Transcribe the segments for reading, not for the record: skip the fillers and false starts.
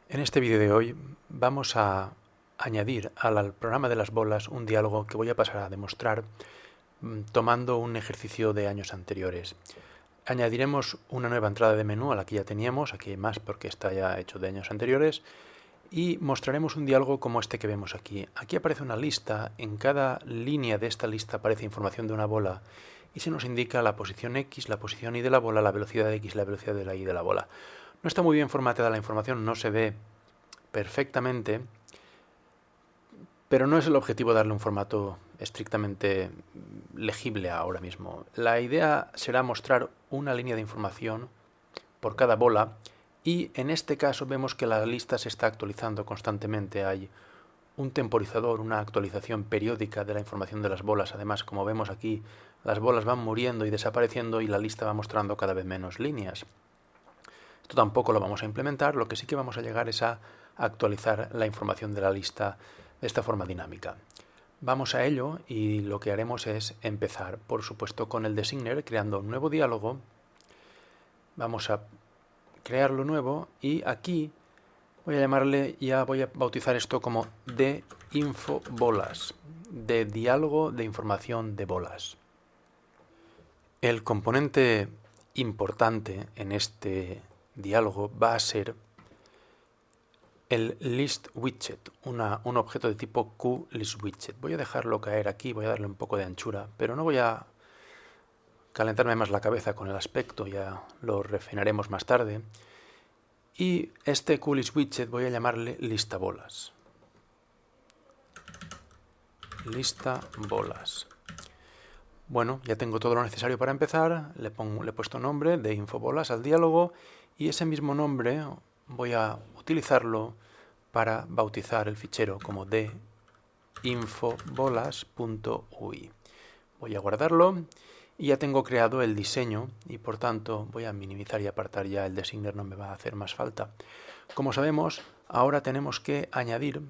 En este vídeo de hoy vamos a añadir al programa de las bolas un diálogo que voy a pasar a demostrar tomando un ejercicio de años anteriores. Añadiremos una nueva entrada de menú a la que ya teníamos, aquí hay más porque está ya hecho de años anteriores, y mostraremos un diálogo como este que vemos aquí. Aquí aparece una lista, en cada línea de esta lista aparece información de una bola y se nos indica la posición X, la posición Y de la bola, la velocidad X, la velocidad de la Y de la bola. No está muy bien formateada la información, no se ve perfectamente, pero no es el objetivo darle un formato estrictamente legible ahora mismo. La idea será mostrar una línea de información por cada bola y en este caso vemos que la lista se está actualizando constantemente. Hay un temporizador, una actualización periódica de la información de las bolas. Además, como vemos aquí, las bolas van muriendo y desapareciendo y la lista va mostrando cada vez menos líneas. Esto tampoco lo vamos a implementar, lo que sí que vamos a llegar es a actualizar la información de la lista de esta forma dinámica. Vamos a ello y lo que haremos es empezar, por supuesto, con el designer, creando un nuevo diálogo. Vamos a crearlo nuevo y aquí voy a bautizar esto como de info bolas, de diálogo de información de bolas. El componente importante en este diálogo va a ser el list_widget, un objeto de tipo QListWidget. Voy a dejarlo caer aquí, voy a darle un poco de anchura, pero no voy a calentarme más la cabeza con el aspecto, ya lo refinaremos más tarde. Y este QListWidget voy a llamarle listabolas. Listabolas. Bueno, ya tengo todo lo necesario para empezar, le he puesto nombre de infobolas al diálogo y ese mismo nombre voy a utilizarlo para bautizar el fichero como de infobolas.ui. Voy a guardarlo y ya tengo creado el diseño y por tanto voy a minimizar y apartar ya el designer, no me va a hacer más falta. Como sabemos, ahora tenemos que añadir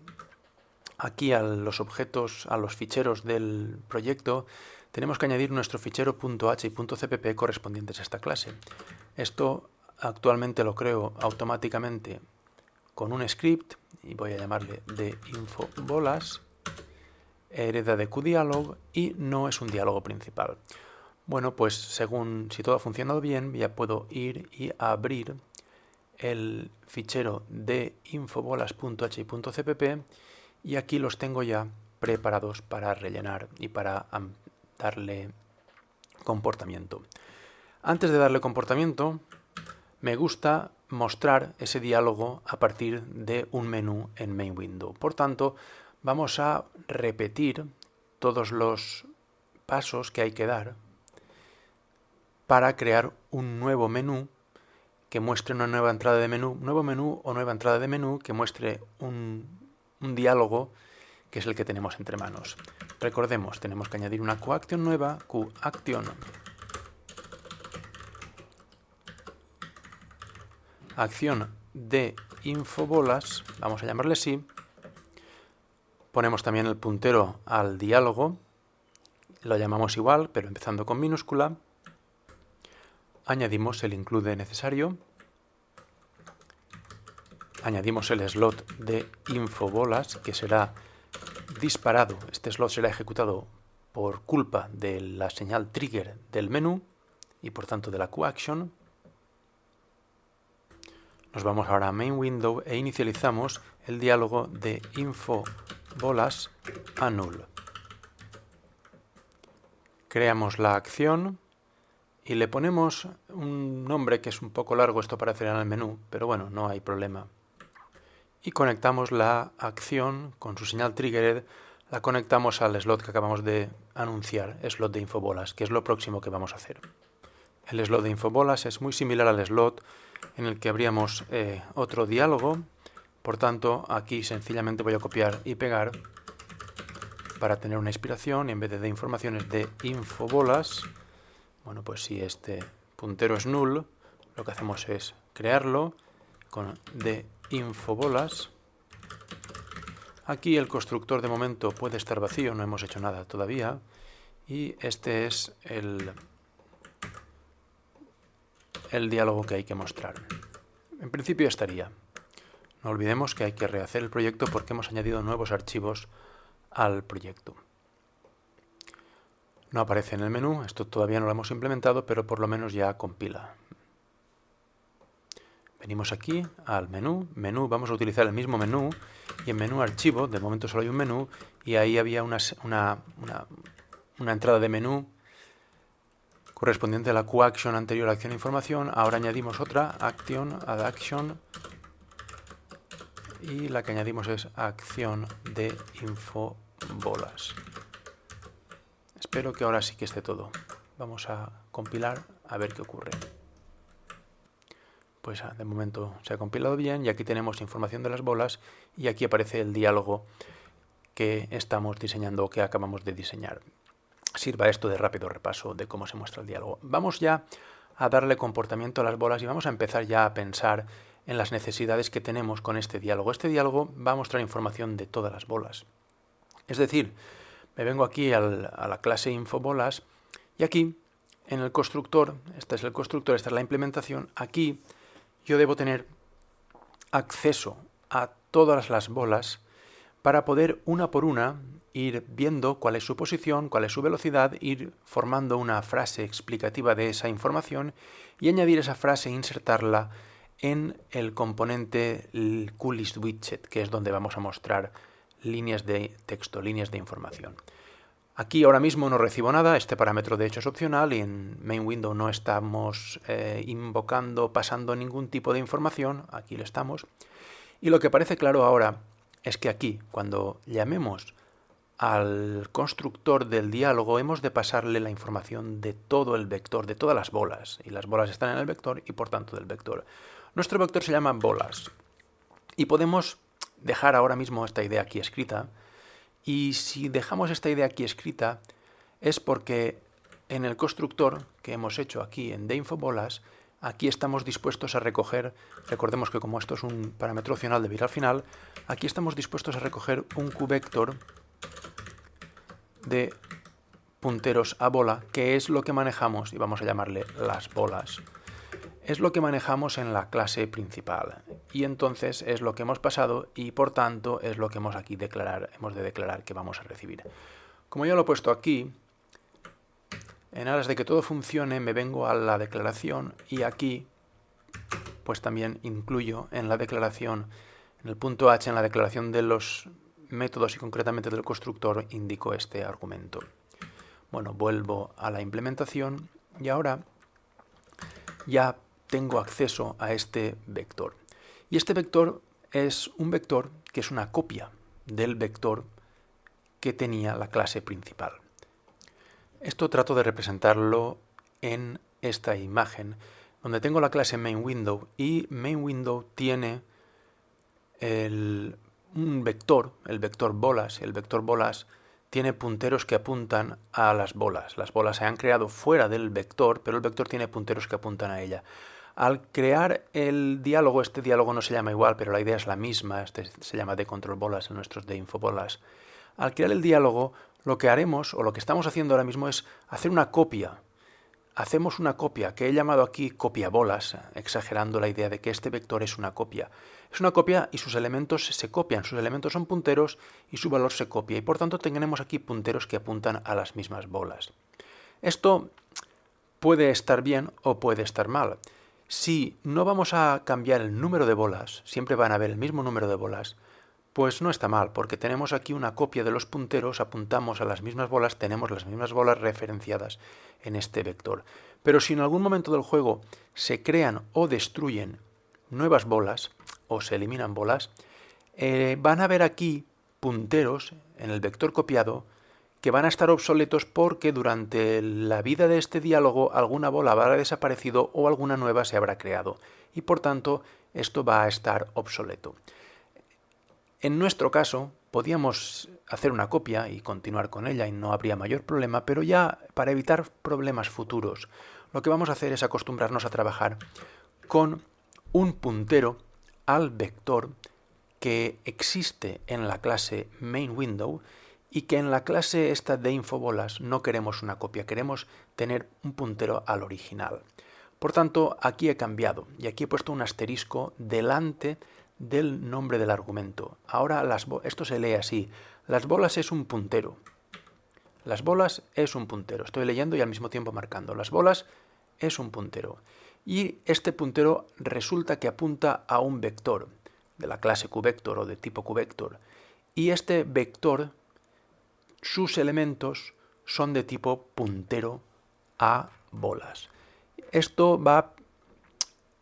aquí a los objetos, a los ficheros del proyecto, tenemos que añadir nuestro fichero .h y .cpp correspondientes a esta clase. Esto actualmente lo creo automáticamente con un script y voy a llamarle de infobolas, hereda de qdialog y no es un diálogo principal. Bueno, pues según si todo ha funcionado bien, ya puedo ir y abrir el fichero de infobolas.h y .cpp y aquí los tengo ya preparados para rellenar y para darle comportamiento. Antes de darle comportamiento, me gusta mostrar ese diálogo a partir de un menú en Main Window. Por tanto, vamos a repetir todos los pasos que hay que dar para crear un nuevo menú que muestre una nueva entrada de menú, nuevo menú o nueva entrada de menú que muestre un diálogo que es el que tenemos entre manos. Recordemos, tenemos que añadir una QAction nueva, QAction acción de infobolas, vamos a llamarle así. Ponemos también el puntero al diálogo, lo llamamos igual, pero empezando con minúscula. Añadimos el include necesario. Añadimos el slot de infobolas, que será disparado. Este slot será ejecutado por culpa de la señal trigger del menú y por tanto de la QAction. Nos vamos ahora a Main Window e inicializamos el diálogo de infobolas a null. Creamos la acción y le ponemos un nombre que es un poco largo, esto aparecerá en el menú, pero bueno, no hay problema. Y conectamos la acción con su señal triggered, la conectamos al slot que acabamos de anunciar, slot de infobolas, que es lo próximo que vamos a hacer. El slot de infobolas es muy similar al slot en el que abríamos otro diálogo, por tanto aquí sencillamente voy a copiar y pegar para tener una inspiración y en vez de informaciones de infobolas, bueno, pues si este puntero es null, lo que hacemos es crearlo con de infobolas. Aquí el constructor de momento puede estar vacío, no hemos hecho nada todavía y este es el diálogo que hay que mostrar. En principio estaría. No olvidemos que hay que rehacer el proyecto porque hemos añadido nuevos archivos al proyecto. No aparece en el menú, esto todavía no lo hemos implementado, pero por lo menos ya compila. Venimos aquí al menú, vamos a utilizar el mismo menú y en menú archivo, de momento solo hay un menú y ahí había una entrada de menú correspondiente a la QAction anterior, acción e información. Ahora añadimos otra, acción, add action, y la que añadimos es acción de infobolas. Espero que ahora sí que esté todo. Vamos a compilar a ver qué ocurre. Pues de momento se ha compilado bien y aquí tenemos información de las bolas y aquí aparece el diálogo que estamos diseñando o que acabamos de diseñar. Sirva esto de rápido repaso de cómo se muestra el diálogo. Vamos ya a darle comportamiento a las bolas y vamos a empezar ya a pensar en las necesidades que tenemos con este diálogo. Este diálogo va a mostrar información de todas las bolas. Es decir, me vengo aquí a la clase infobolas y aquí en el constructor, este es el constructor, esta es la implementación, aquí yo debo tener acceso a todas las bolas para poder una por una ir viendo cuál es su posición, cuál es su velocidad, ir formando una frase explicativa de esa información y añadir esa frase e insertarla en el componente CoolListWidget, que es donde vamos a mostrar líneas de texto, líneas de información. Aquí ahora mismo no recibo nada, este parámetro de hecho es opcional y en Main Window no estamos invocando, pasando ningún tipo de información, aquí lo estamos. Y lo que parece claro ahora es que aquí, cuando llamemos al constructor del diálogo, hemos de pasarle la información de todo el vector, de todas las bolas. Y las bolas están en el vector y por tanto del vector. Nuestro vector se llama bolas. Y podemos dejar ahora mismo esta idea aquí escrita. Y si dejamos esta idea aquí escrita es porque en el constructor que hemos hecho aquí en deinfobolas, aquí estamos dispuestos a recoger, recordemos que como esto es un parámetro opcional de ir al final, aquí estamos dispuestos a recoger un qvector de punteros a bola, que es lo que manejamos, y vamos a llamarle las bolas. Es lo que manejamos en la clase principal y entonces es lo que hemos pasado y por tanto es lo que hemos de declarar que vamos a recibir. Como ya lo he puesto aquí, en aras de que todo funcione me vengo a la declaración y aquí pues también incluyo en la declaración, en el punto H, en la declaración de los métodos y concretamente del constructor, indico este argumento. Bueno, vuelvo a la implementación y ahora ya tengo acceso a este vector. Y este vector es un vector que es una copia del vector que tenía la clase principal. Esto trato de representarlo en esta imagen, donde tengo la clase MainWindow y MainWindow tiene un vector, el vector bolas. El vector bolas tiene punteros que apuntan a las bolas. Las bolas se han creado fuera del vector, pero el vector tiene punteros que apuntan a ella. Al crear el diálogo, este diálogo no se llama igual, pero la idea es la misma, este se llama de control bolas en nuestros de infobolas. Al crear el diálogo, lo que haremos, o lo que estamos haciendo ahora mismo es hacer una copia. Hacemos una copia, que he llamado aquí copia bolas, exagerando la idea de que este vector es una copia. Es una copia y sus elementos se copian, sus elementos son punteros y su valor se copia, y por tanto tenemos aquí punteros que apuntan a las mismas bolas. Esto puede estar bien o puede estar mal. Si no vamos a cambiar el número de bolas, siempre van a haber el mismo número de bolas, pues no está mal, porque tenemos aquí una copia de los punteros, apuntamos a las mismas bolas, tenemos las mismas bolas referenciadas en este vector. Pero si en algún momento del juego se crean o destruyen nuevas bolas, o se eliminan bolas, van a haber aquí punteros en el vector copiado que van a estar obsoletos porque durante la vida de este diálogo alguna bola habrá desaparecido o alguna nueva se habrá creado y por tanto esto va a estar obsoleto. En nuestro caso podíamos hacer una copia y continuar con ella y no habría mayor problema, pero ya para evitar problemas futuros lo que vamos a hacer es acostumbrarnos a trabajar con un puntero al vector que existe en la clase MainWindow y que en la clase esta de infobolas no queremos una copia, queremos tener un puntero al original. Por tanto, aquí he cambiado y aquí he puesto un asterisco delante del nombre del argumento. Ahora esto se lee así. Las bolas es un puntero. Las bolas es un puntero. Estoy leyendo y al mismo tiempo marcando. Las bolas es un puntero. Y este puntero resulta que apunta a un vector de la clase QVector o de tipo QVector. Y este vector, sus elementos son de tipo puntero a bolas. Esto va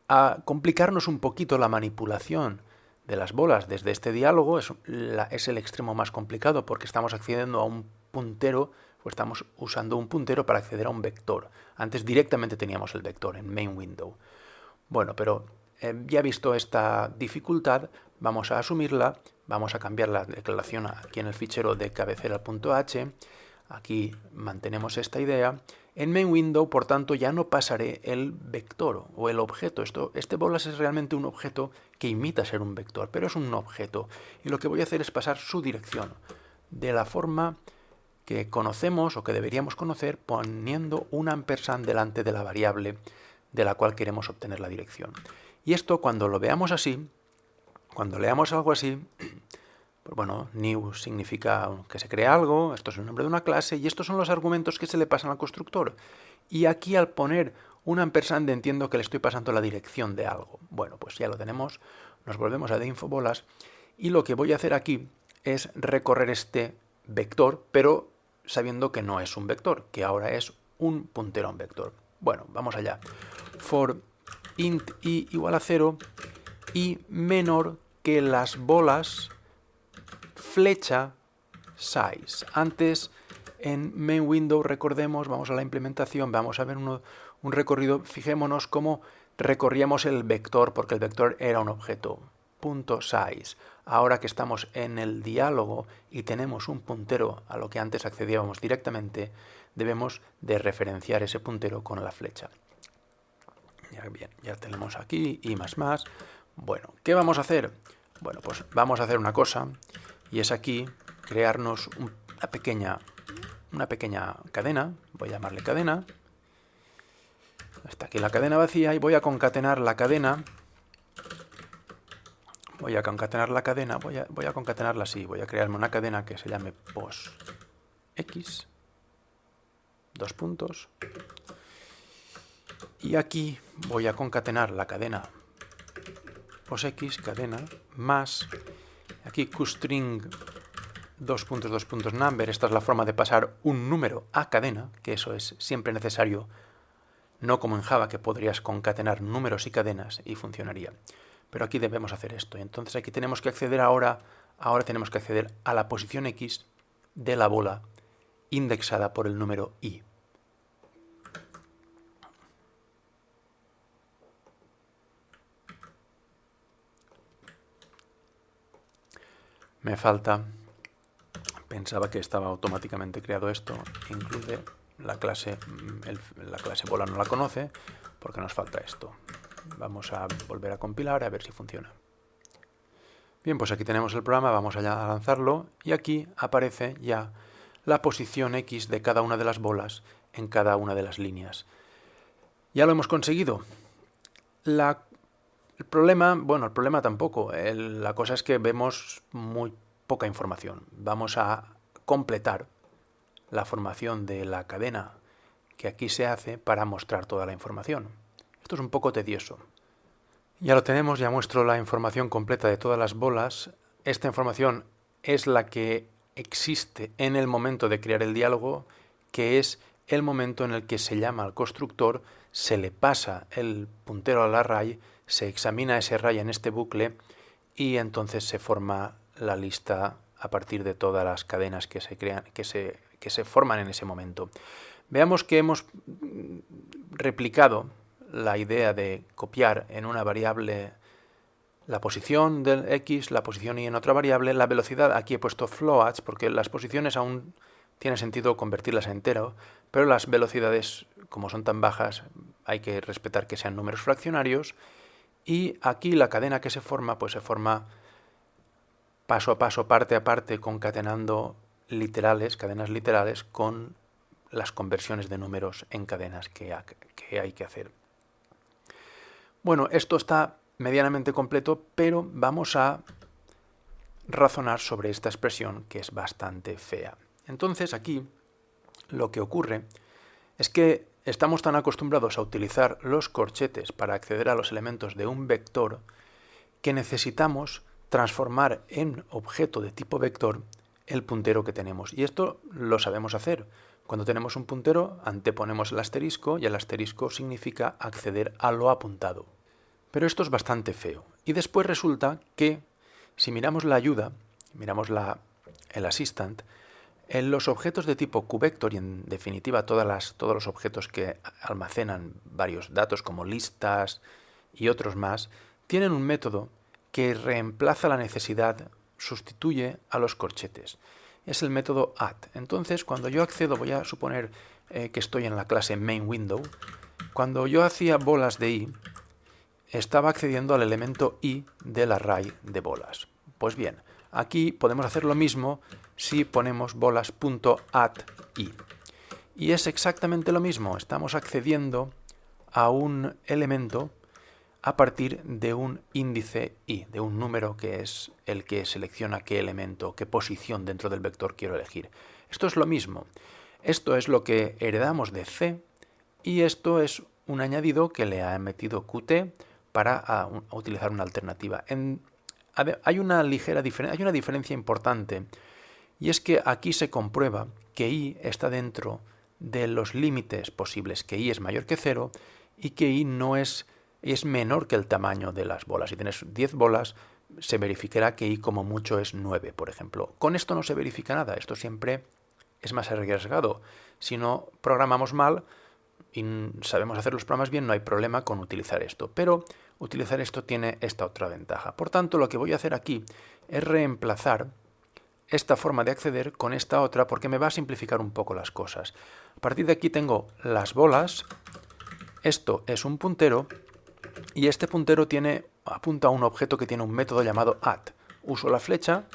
a complicarnos un poquito la manipulación de las bolas desde este diálogo. Es el extremo más complicado porque estamos accediendo a un puntero o estamos usando un puntero para acceder a un vector. Antes directamente teníamos el vector en main window. Bueno, pero ya visto esta dificultad, vamos a asumirla, vamos a cambiar la declaración aquí en el fichero de cabecera.h. Aquí mantenemos esta idea. En main window, por tanto, ya no pasaré el vector o el objeto. Este bolas es realmente un objeto que imita ser un vector, pero es un objeto. Y lo que voy a hacer es pasar su dirección de la forma que conocemos o que deberíamos conocer poniendo un ampersand delante de la variable de la cual queremos obtener la dirección. Y esto, cuando lo veamos así, cuando leamos algo así, pues bueno, new significa que se crea algo, esto es el nombre de una clase y estos son los argumentos que se le pasan al constructor. Y aquí al poner un ampersand entiendo que le estoy pasando la dirección de algo. Bueno, pues ya lo tenemos, nos volvemos a deinfobolas y lo que voy a hacer aquí es recorrer este vector, pero sabiendo que no es un vector, que ahora es un puntero a un vector. Bueno, vamos allá. For int i igual a 0 y menor que las bolas flecha size. Antes en main window, recordemos, vamos a la implementación, vamos a ver un recorrido, fijémonos cómo recorríamos el vector, porque el vector era un objeto, punto size. Ahora que estamos en el diálogo y tenemos un puntero a lo que antes accedíamos directamente, debemos de referenciar ese puntero con la flecha. Bien, ya tenemos aquí y más. Bueno, ¿qué vamos a hacer? Bueno, pues vamos a hacer una cosa y es aquí crearnos una pequeña cadena. Voy a llamarle cadena. Está aquí la cadena vacía y voy a concatenar la cadena. Voy a concatenarla así. Voy a crearme una cadena que se llame posx. 2 puntos. Y aquí voy a concatenar la cadena posx, cadena, más, aquí qstring 2 puntos number. Esta es la forma de pasar un número a cadena, que eso es siempre necesario, no como en Java, que podrías concatenar números y cadenas y funcionaría. Pero aquí debemos hacer esto. Entonces aquí tenemos que acceder ahora tenemos que acceder a la posición X de la bola indexada por el número i. Me falta, pensaba que estaba automáticamente creado esto, incluye la clase bola no la conoce porque nos falta esto. Vamos a volver a compilar a ver si funciona. Bien, pues aquí tenemos el programa, vamos allá a lanzarlo y aquí aparece ya la posición X de cada una de las bolas en cada una de las líneas. Ya lo hemos conseguido. El problema tampoco. La cosa es que vemos muy poca información. Vamos a completar la formación de la cadena que aquí se hace para mostrar toda la información. Esto es un poco tedioso. Ya lo tenemos, ya muestro la información completa de todas las bolas. Esta información es la que existe en el momento de crear el diálogo, que es el momento en el que se llama al constructor, se le pasa el puntero al array, se examina ese array en este bucle y entonces se forma la lista a partir de todas las cadenas que se crean, que se forman en ese momento. Veamos que hemos replicado la idea de copiar en una variable la posición del X, la posición Y en otra variable, la velocidad, aquí he puesto floats porque las posiciones aún tiene sentido convertirlas a entero, pero las velocidades, como son tan bajas, hay que respetar que sean números fraccionarios. Y aquí la cadena que se forma, pues se forma paso a paso, parte a parte, concatenando cadenas literales con las conversiones de números en cadenas que hay que hacer. Bueno, esto está medianamente completo, pero vamos a razonar sobre esta expresión que es bastante fea. Entonces aquí lo que ocurre es que estamos tan acostumbrados a utilizar los corchetes para acceder a los elementos de un vector que necesitamos transformar en objeto de tipo vector el puntero que tenemos. Y esto lo sabemos hacer. Cuando tenemos un puntero, anteponemos el asterisco y el asterisco significa acceder a lo apuntado. Pero esto es bastante feo. Y después resulta que si miramos la ayuda, miramos el assistant, en los objetos de tipo QVector y en definitiva todos los objetos que almacenan varios datos como listas y otros más, tienen un método que reemplaza la necesidad, sustituye a los corchetes. Es el método add. Entonces, cuando yo accedo, voy a suponer que estoy en la clase main_window, cuando yo hacía bolas de i, estaba accediendo al elemento i del array de bolas. Pues bien, aquí podemos hacer lo mismo si ponemos bolas.addI. Y es exactamente lo mismo, estamos accediendo a un elemento a partir de un índice i, de un número que es el que selecciona qué elemento, qué posición dentro del vector quiero elegir. Esto es lo mismo. Esto es lo que heredamos de C y esto es un añadido que le ha metido Qt para utilizar una alternativa. Hay una diferencia importante y es que aquí se comprueba que i está dentro de los límites posibles, que i es mayor que 0 y que i es menor que el tamaño de las bolas. Si tienes 10 bolas, se verificará que i como mucho es 9, por ejemplo. Con esto no se verifica nada, esto siempre es más arriesgado. Si no programamos mal y sabemos hacer los programas bien, no hay problema con utilizar esto. Pero utilizar esto tiene esta otra ventaja. Por tanto, lo que voy a hacer aquí es reemplazar esta forma de acceder con esta otra porque me va a simplificar un poco las cosas. A partir de aquí tengo las bolas, esto es un puntero y este puntero apunta a un objeto que tiene un método llamado add. Uso la flecha,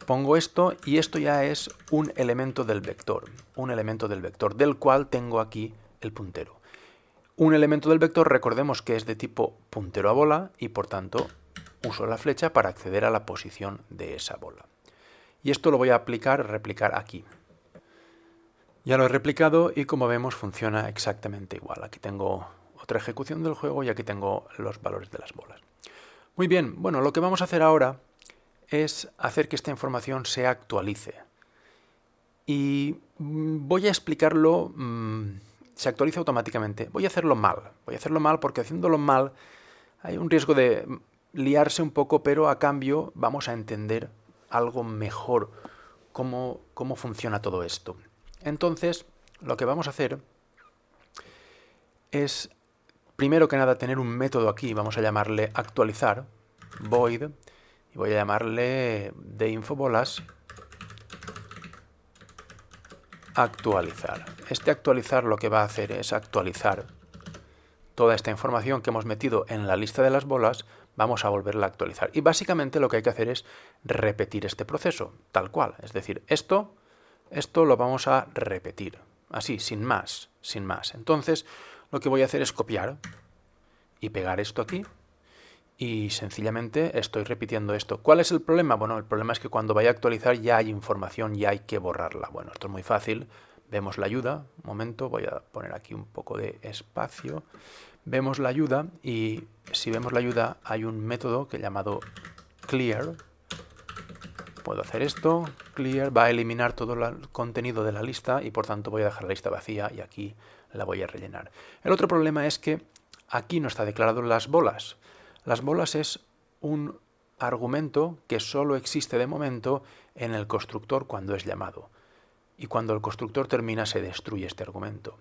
pongo esto y esto ya es un elemento del vector del cual tengo aquí el puntero. Un elemento del vector, recordemos que es de tipo puntero a bola y por tanto uso la flecha para acceder a la posición de esa bola. Y esto lo voy a replicar aquí. Ya lo he replicado y como vemos funciona exactamente igual. Aquí tengo otra ejecución del juego y aquí tengo los valores de las bolas. Muy bien, bueno, lo que vamos a hacer ahora es hacer que esta información se actualice. Y voy a explicarlo, se actualiza automáticamente. Voy a hacerlo mal porque haciéndolo mal hay un riesgo de liarse un poco, pero a cambio vamos a entender algo mejor cómo funciona todo esto. Entonces, lo que vamos a hacer es, primero que nada, tener un método aquí, vamos a llamarle actualizar, void, y voy a llamarle de infobolas actualizar. Este actualizar lo que va a hacer es actualizar toda esta información que hemos metido en la lista de las bolas, vamos a volverla a actualizar. Y básicamente lo que hay que hacer es repetir este proceso, tal cual. Es decir, esto lo vamos a repetir, así, sin más. Entonces, lo que voy a hacer es copiar y pegar esto aquí y sencillamente estoy repitiendo esto. ¿Cuál es el problema? Bueno, el problema es que cuando vaya a actualizar ya hay información y hay que borrarla. Bueno, esto es muy fácil. Vemos la ayuda. Un momento, voy a poner aquí un poco de espacio. Vemos la ayuda y si vemos la ayuda hay un método que llamado clear. Puedo hacer esto, clear, va a eliminar todo el contenido de la lista y por tanto voy a dejar la lista vacía y aquí la voy a rellenar. El otro problema es que aquí no está declarado las bolas. Las bolas es un argumento que solo existe de momento en el constructor cuando es llamado. Y cuando el constructor termina se destruye este argumento.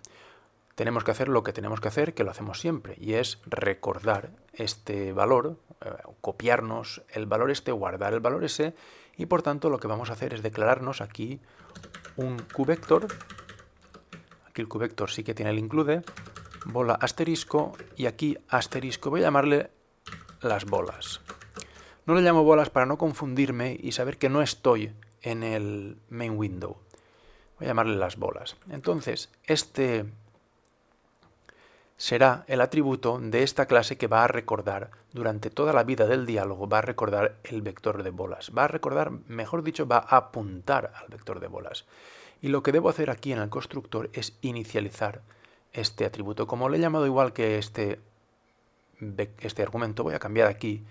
Tenemos que hacer lo que tenemos que hacer, que lo hacemos siempre, y es recordar este valor, copiarnos el valor este, guardar el valor ese, y por tanto lo que vamos a hacer es declararnos aquí un QVector. Aquí el QVector sí que tiene el include, bola asterisco, y aquí asterisco, voy a llamarle las bolas. No le llamo bolas para no confundirme y saber que no estoy en el main window. Voy a llamarle las bolas. Entonces, este será el atributo de esta clase que va a recordar durante toda la vida del diálogo, va a recordar el vector de bolas. Va a recordar, mejor dicho, va a apuntar al vector de bolas. Y lo que debo hacer aquí en el constructor es inicializar este atributo. Como le he llamado igual que este argumento, voy a cambiar aquí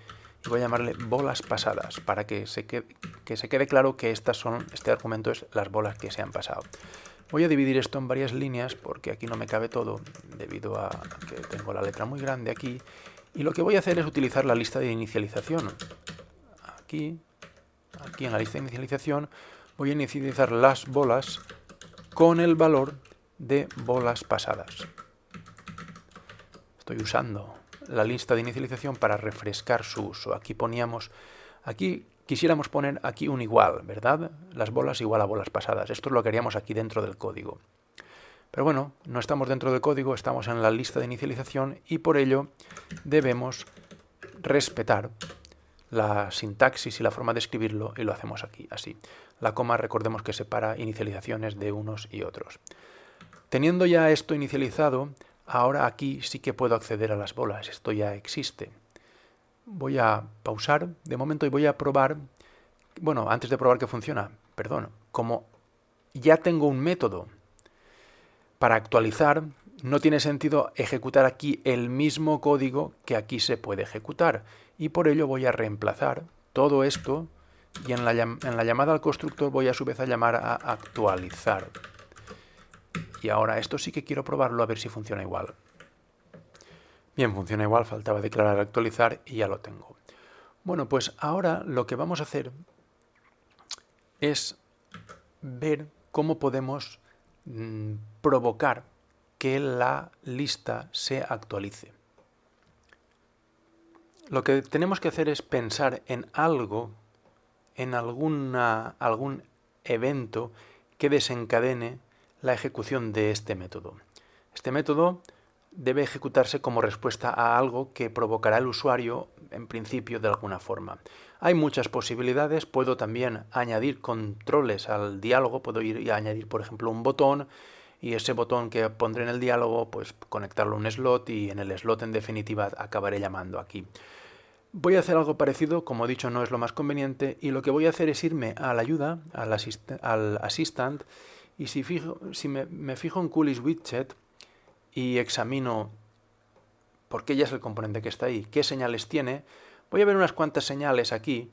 y voy a llamarle bolas pasadas para que se quede claro que este argumento es las bolas que se han pasado. Voy a dividir esto en varias líneas porque aquí no me cabe todo debido a que tengo la letra muy grande aquí. Y lo que voy a hacer es utilizar la lista de inicialización. Aquí en la lista de inicialización voy a inicializar las bolas con el valor de bolas pasadas. Estoy usando la lista de inicialización para refrescar su uso. Aquí quisiéramos poner aquí un igual, ¿verdad? Las bolas igual a bolas pasadas. Esto es lo que haríamos aquí dentro del código. Pero bueno, no estamos dentro del código, estamos en la lista de inicialización y por ello debemos respetar la sintaxis y la forma de escribirlo y lo hacemos aquí, así. La coma, recordemos que separa inicializaciones de unos y otros. Teniendo ya esto inicializado, ahora aquí sí que puedo acceder a las bolas. Esto ya existe. Voy a pausar de momento y voy a probar, bueno, antes de probar que funciona, perdón, como ya tengo un método para actualizar, no tiene sentido ejecutar aquí el mismo código que aquí se puede ejecutar y por ello voy a reemplazar todo esto y en la llamada al constructor voy a su vez a llamar a actualizar. Y ahora esto sí que quiero probarlo a ver si funciona igual. Bien, funciona igual, faltaba declarar actualizar y ya lo tengo. Bueno, pues ahora lo que vamos a hacer es ver cómo podemos provocar que la lista se actualice. Lo que tenemos que hacer es pensar en algo, en algún evento que desencadene la ejecución de este método. Este método debe ejecutarse como respuesta a algo que provocará el usuario, en principio, de alguna forma. Hay muchas posibilidades, puedo también añadir controles al diálogo, puedo ir y añadir, por ejemplo, un botón, y ese botón que pondré en el diálogo, pues conectarlo a un slot, y en el slot, en definitiva, acabaré llamando aquí. Voy a hacer algo parecido, como he dicho, no es lo más conveniente, y lo que voy a hacer es irme a la ayuda, al assistant, y si me fijo en CoolISWidget, y examino, porque ya es el componente que está ahí, qué señales tiene, voy a ver unas cuantas señales aquí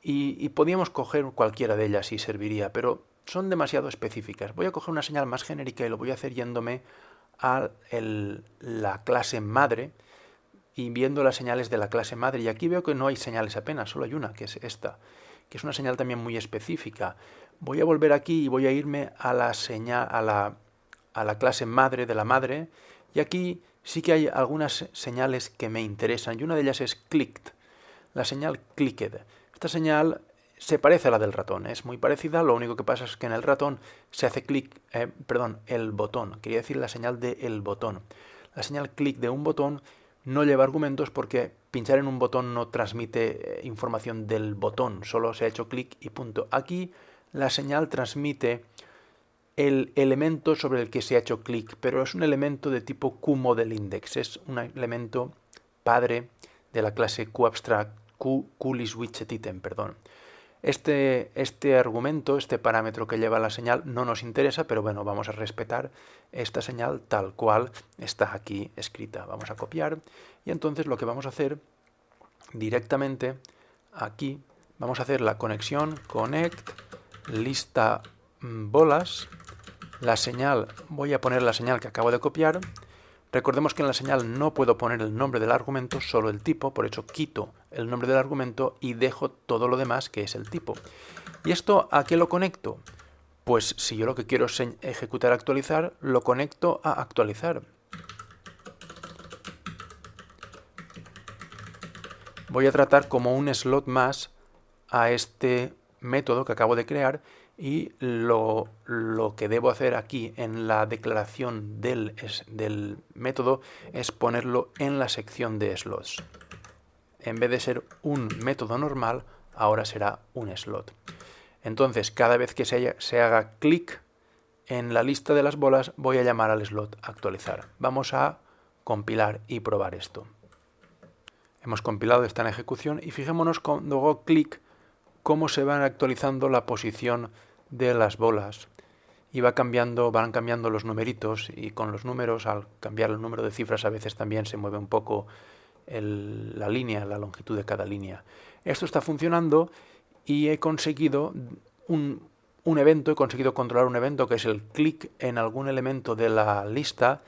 y podríamos coger cualquiera de ellas y serviría, pero son demasiado específicas. Voy a coger una señal más genérica y lo voy a hacer yéndome a la clase madre y viendo las señales de la clase madre. Y aquí veo que no hay señales apenas, solo hay una, que es esta, que es una señal también muy específica. Voy a volver aquí y voy a irme a la clase madre de la madre, y aquí sí que hay algunas señales que me interesan, y una de ellas es clicked, la señal clicked. Esta señal se parece a la del ratón, es muy parecida, lo único que pasa es que en el ratón se hace clic, el botón, quería decir la señal de el botón. La señal click de un botón no lleva argumentos porque pinchar en un botón no transmite información del botón, solo se ha hecho clic y punto. Aquí la señal transmite el elemento sobre el que se ha hecho clic, pero es un elemento de tipo QModelIndex, es un elemento padre de la clase QAbstract, CoolISWidgetItem, perdón. Este argumento, este parámetro que lleva la señal no nos interesa, pero bueno, vamos a respetar esta señal tal cual está aquí escrita. Vamos a copiar y entonces lo que vamos a hacer directamente aquí, vamos a hacer la conexión connect lista bolas. La señal, voy a poner la señal que acabo de copiar. Recordemos que en la señal no puedo poner el nombre del argumento, solo el tipo, por eso quito el nombre del argumento y dejo todo lo demás que es el tipo. ¿Y esto a qué lo conecto? Pues si yo lo que quiero es ejecutar actualizar, lo conecto a actualizar. Voy a tratar como un slot más a este método que acabo de crear y lo que debo hacer aquí en la declaración del método es ponerlo en la sección de slots. En vez de ser un método normal, ahora será un slot. Entonces, cada vez que se haga clic en la lista de las bolas, voy a llamar al slot actualizar. Vamos a compilar y probar esto. Hemos compilado, está en ejecución y fijémonos cuando hago clic cómo se van actualizando la posición de las bolas y van cambiando los numeritos, y con los números, al cambiar el número de cifras, a veces también se mueve un poco la línea, la longitud de cada línea. Esto está funcionando y he conseguido he conseguido controlar un evento que es el clic en algún elemento de la lista,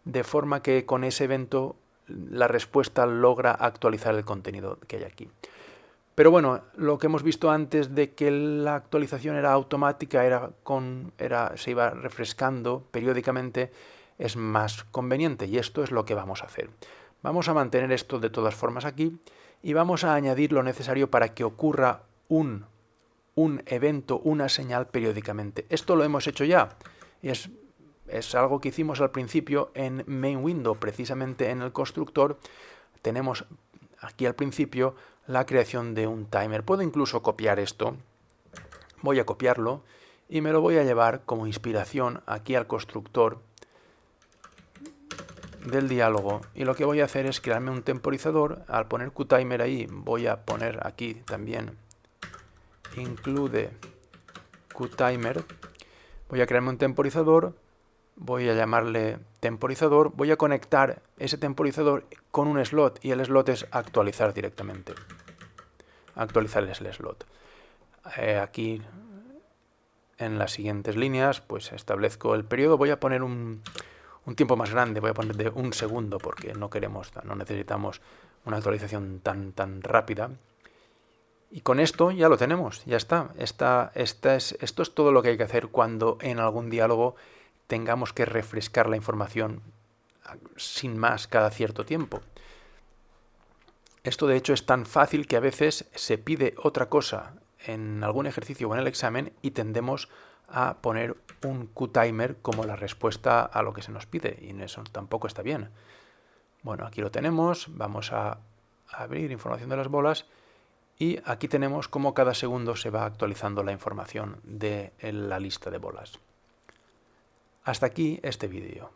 de forma que con ese evento la respuesta logra actualizar el contenido que hay aquí. Pero bueno, lo que hemos visto antes de que la actualización era automática, se iba refrescando periódicamente, es más conveniente, y esto es lo que vamos a hacer. Vamos a mantener esto de todas formas aquí y vamos a añadir lo necesario para que ocurra un evento, una señal periódicamente. Esto lo hemos hecho ya. Es algo que hicimos al principio en Main Window, precisamente en el constructor. Tenemos aquí al principio la creación de un timer. Puedo incluso copiar esto. Voy a copiarlo y me lo voy a llevar como inspiración aquí al constructor del diálogo. Y lo que voy a hacer es crearme un temporizador. Al poner QTimer ahí, voy a poner aquí también include QTimer. Voy a crearme un temporizador. Voy a llamarle temporizador, voy a conectar ese temporizador con un slot y el slot es actualizar directamente. Actualizar el slot. Aquí en las siguientes líneas pues establezco el periodo, voy a poner un tiempo más grande, voy a poner de 1 segundo porque no necesitamos una actualización tan rápida. Y con esto ya lo tenemos, ya está. Esto es todo lo que hay que hacer cuando en algún diálogo tengamos que refrescar la información sin más cada cierto tiempo. Esto de hecho es tan fácil que a veces se pide otra cosa en algún ejercicio o en el examen y tendemos a poner un QTimer como la respuesta a lo que se nos pide, y eso tampoco está bien. Bueno, aquí lo tenemos, vamos a abrir información de las bolas y aquí tenemos cómo cada segundo se va actualizando la información de la lista de bolas. Hasta aquí este vídeo.